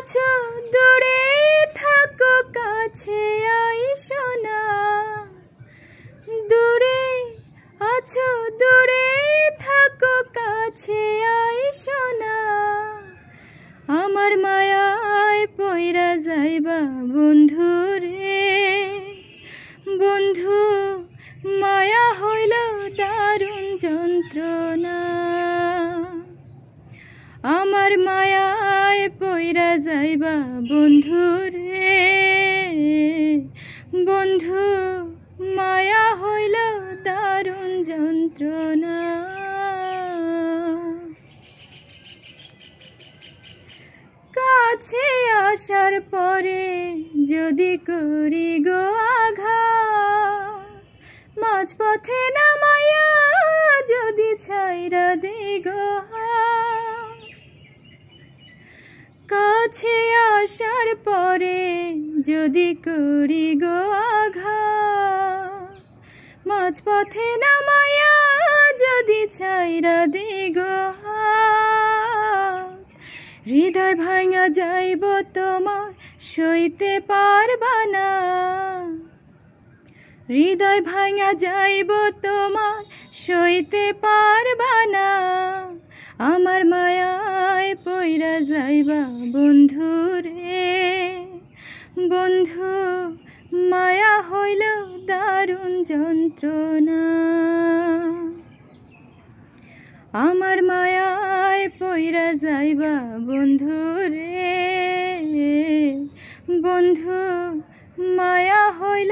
আছো দূরে থাকো কাছে আইসো না, দূরে আছো দূরে থাকো কাছে আইসো না। আমার মায়ায় পইরা যাইবা বন্ধু রে, বন্ধু মায়া হইল দারুণ যন্ত্রণা। আমার মায়ায় পইরা যাইবা বন্ধু রে, বন্ধু মায়া হইল দারুণ যন্ত্রণা। কাছে আসার পরে যদি করি গো আঘাত, মাঝপথে নামাইয়া যদি ছাইরা দেই গো হাত। কাছে আসার পরে যদি করি গো আঘাত, মাঝপথে নামাইয়া যদি ছাইরা দেই গো হাত। হৃদয় ভাঙা যাইব তোমার সইতে পারবা না, হৃদয় ভাঙা যাইব তোমার সইতে পারবা না। আমার মায়ায় পইরা যাইবা বন্ধু রে, বন্ধু মায়া হইল দারুণ যন্ত্রণা। আমার মায়ায় পইরা যাইবা বন্ধু রে, বন্ধু মায়া হইল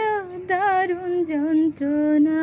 দারুণ যন্ত্রণা।